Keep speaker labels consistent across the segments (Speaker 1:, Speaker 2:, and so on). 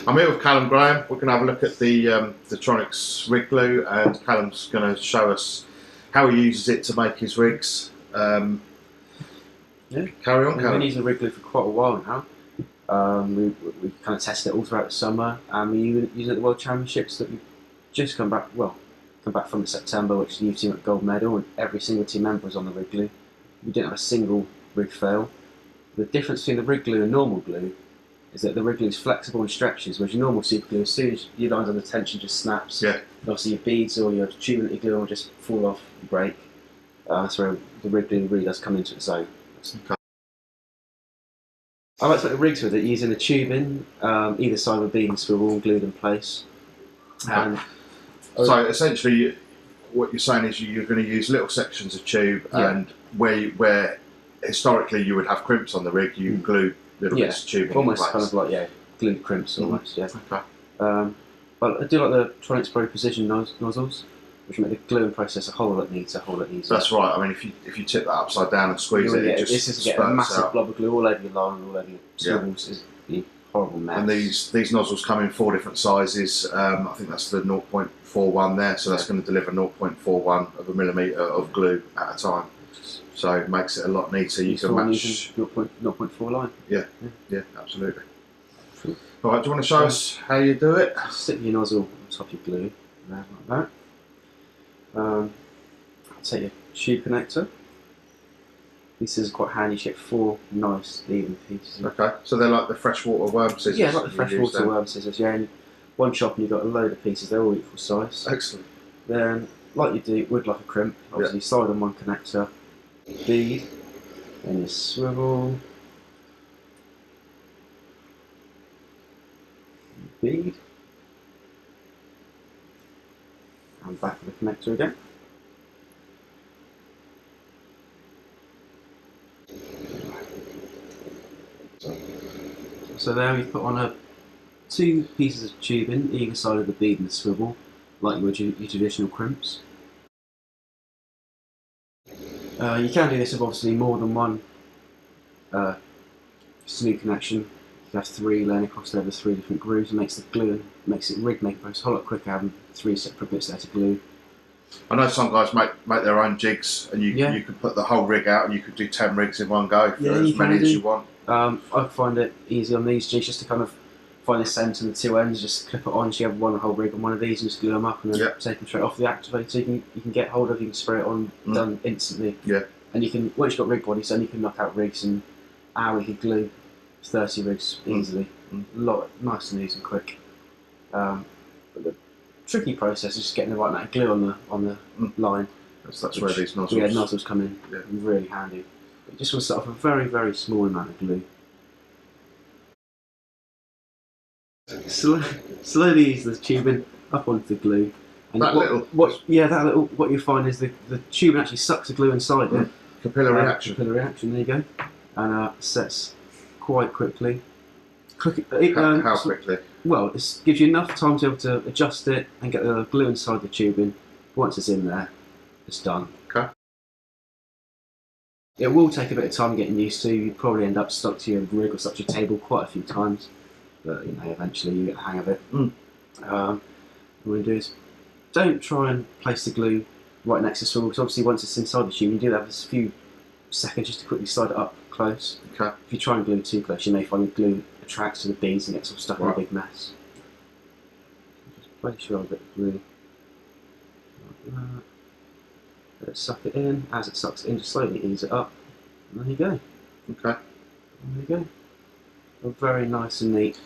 Speaker 1: I'm here with Callum Graham. We're going to have a look at the Tronix rig glue, and Callum's going to show us how he uses it to make his rigs.
Speaker 2: Yeah.
Speaker 1: Carry on,
Speaker 2: We've
Speaker 1: Callum.
Speaker 2: been using rig glue for quite a while now. We kind of tested it all throughout the summer, and we used it at the World Championships that we just come back from in September, which the youth team got gold medal, and every single team member was on the rig glue. We didn't have a single rig fail. The difference between the rig glue and normal glue is that the rig glue is flexible and stretches, whereas your normal super glue, as soon as your line's under tension, just snaps.
Speaker 1: Yeah.
Speaker 2: And obviously your beads or your tubing that you glue will just fall off and break. That's where the rig glue really does come into its own.
Speaker 1: Okay.
Speaker 2: I like to make the rigs with it using the tubing, either side of the bead and swivel all glued in place. And
Speaker 1: So essentially, what you're saying is you're going to use little sections of tube, and where historically you would have crimps on the rig, you glue little bits of tubing
Speaker 2: almost
Speaker 1: in place.
Speaker 2: kind of like glued crimps almost. Yeah.
Speaker 1: Okay.
Speaker 2: But I do like the Tronixpro precision nozzles, which make the gluing process a whole lot neater.
Speaker 1: That's right. I mean, if you tip that upside down and squeeze it just
Speaker 2: this is get a
Speaker 1: spurts
Speaker 2: massive
Speaker 1: out.
Speaker 2: blob of glue all over your line, all over your swivels. Is a horrible mess.
Speaker 1: And these nozzles come in 4 different sizes. I think that's the 0.41 there, so that's going to deliver 0.41 of a millimetre of glue at a time. So it makes it a lot neater. You can match
Speaker 2: 0.4 line.
Speaker 1: Yeah, absolutely.
Speaker 2: Sure.
Speaker 1: All right, do you want to show us how you do it?
Speaker 2: Stick your nozzle on top of your glue, there, like that. Take your tube connector. These scissors are quite handy. You get 4 nice even pieces.
Speaker 1: Okay, so they're like the freshwater worm scissors.
Speaker 2: Yeah, like the freshwater worm scissors. Yeah, and one chop and you've got a load of pieces. They're all equal size.
Speaker 1: Excellent.
Speaker 2: Then, like you do, would like a crimp. Obviously, slide on one connector, bead, then you swivel, bead, and back of the connector again. So there we've put on 2 pieces of tubing either side of the bead and the swivel, like you would your traditional crimps. You can do this with obviously more than one sleeve connection. You can have 3 laying across over 3 different grooves. It makes the glue, makes it rig making process a whole lot quicker having 3 separate bits there to glue.
Speaker 1: I know some guys make their own jigs, and you could put the whole rig out, and you could do 10 rigs in one go for as many as you want.
Speaker 2: I find it easy on these jigs just to kind of find the centre and the 2 ends, just clip it on, so you have one whole rig on one of these and just glue them up and then take them straight off the activator. You can get hold of, you can spray it on, done instantly.
Speaker 1: Yeah. And
Speaker 2: you can, once you've got rig bodies done, you can knock out rigs in an hour. You could glue 30 rigs easily. A lot nice and easy and quick. But the tricky process is just getting the right amount of glue on the line.
Speaker 1: That's where these nozzles.
Speaker 2: Nozzles come in. Yeah. Really handy. You just want to start off a very, very small amount of glue. Slowly ease the tubing up onto the glue. And what you find is the tubing actually sucks the glue inside it.
Speaker 1: Capillary action.
Speaker 2: Capillary action, there you go. And sets quite quickly.
Speaker 1: How quickly?
Speaker 2: Well, it gives you enough time to be able to adjust it and get the glue inside the tubing. Once it's in there, it's done.
Speaker 1: Okay.
Speaker 2: It will take a bit of time getting used to. You probably end up stuck to your rig or stuck to your table quite a few times, but eventually you get the hang of it. What we do is don't try and place the glue right next to the swivel, because obviously once it's inside the tube, you do have a few seconds just to quickly slide it up close.
Speaker 1: Okay.
Speaker 2: If you try and glue too close, you may find the glue attracts to the beads and gets all stuck in a big mess. Just place your bit of glue like that. Let it suck it in. As it sucks it in, just slowly ease it up. And there you go.
Speaker 1: Okay.
Speaker 2: There you go. A very nice and neat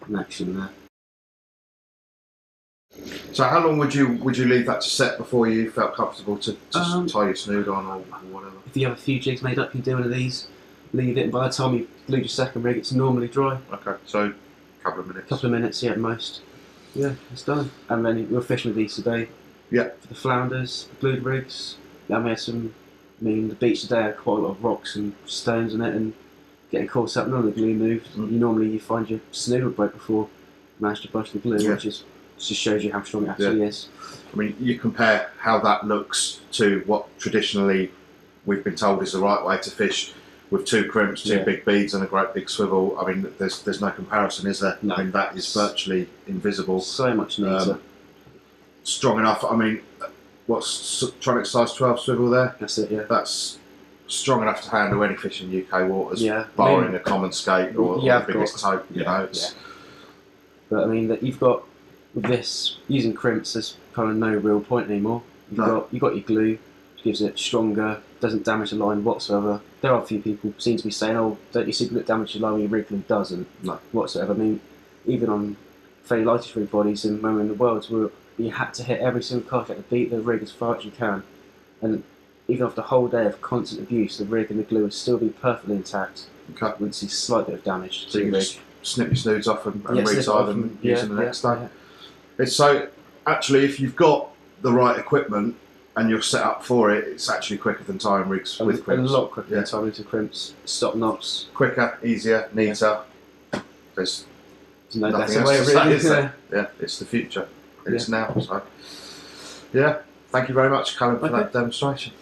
Speaker 2: connection there.
Speaker 1: So how long would you leave that to set before you felt comfortable to tie your snood on or whatever?
Speaker 2: If you have a few jigs made up, you can do one of these, leave it, and by the time you've glued your second rig, it's normally dry.
Speaker 1: Okay, so a couple of minutes.
Speaker 2: Couple of minutes, yeah, at most. Yeah, it's done. And then we're fishing with these today.
Speaker 1: Yeah. For
Speaker 2: the flounders, the glued rigs. We had some. The beach today had quite a lot of rocks and stones in it, and getting caught up, none of the glue moved. You find your snood would break before you manage to brush the glue, which just shows you how strong it actually is.
Speaker 1: I mean, you compare how that looks to what traditionally we've been told is the right way to fish with 2 crimps, 2
Speaker 2: Yeah.
Speaker 1: big beads, and a great big swivel. I mean, there's no comparison, is there?
Speaker 2: No.
Speaker 1: I mean, that is virtually invisible.
Speaker 2: So much neater.
Speaker 1: Strong enough. I mean, what's Tronix size 12 swivel there?
Speaker 2: That's it. Yeah.
Speaker 1: That's strong enough to handle any fish in UK waters,
Speaker 2: Yeah.
Speaker 1: barring a common skate or the biggest tope. You know, it's,
Speaker 2: But I mean, that you've got with this using crimps, there's kind of no real point anymore. You've got your glue, which gives it stronger, doesn't damage the line whatsoever. There are a few people seem to be saying, "Oh, don't you see glue damage the line when you rig glue?" Doesn't whatsoever. I mean, even on fairly lightish rig bodies, and when we're in the worlds, we had to hit every single cast, you had to beat the rig as far as you can, and even after a whole day of constant abuse, the rig and the glue would still be perfectly intact.
Speaker 1: okay.
Speaker 2: You wouldn't see a slight bit of damage
Speaker 1: So
Speaker 2: to
Speaker 1: you
Speaker 2: the
Speaker 1: can
Speaker 2: rig.
Speaker 1: just snip your snoods off and
Speaker 2: Yeah, snip
Speaker 1: retie
Speaker 2: off
Speaker 1: them
Speaker 2: and-
Speaker 1: using the next day.
Speaker 2: yeah.
Speaker 1: It's so actually, if you've got the right equipment and you're set up for it, it's actually quicker than tying rigs with
Speaker 2: A
Speaker 1: crimps.
Speaker 2: lot quicker
Speaker 1: Yeah.
Speaker 2: than tying into crimps. Stop knots.
Speaker 1: Quicker, easier, neater. There's
Speaker 2: There's no
Speaker 1: nothing
Speaker 2: better
Speaker 1: else
Speaker 2: way,
Speaker 1: to
Speaker 2: really.
Speaker 1: say, is there? Yeah, it's the future. It's now. So, yeah, thank you very much, Callum, for
Speaker 2: Okay.
Speaker 1: that demonstration.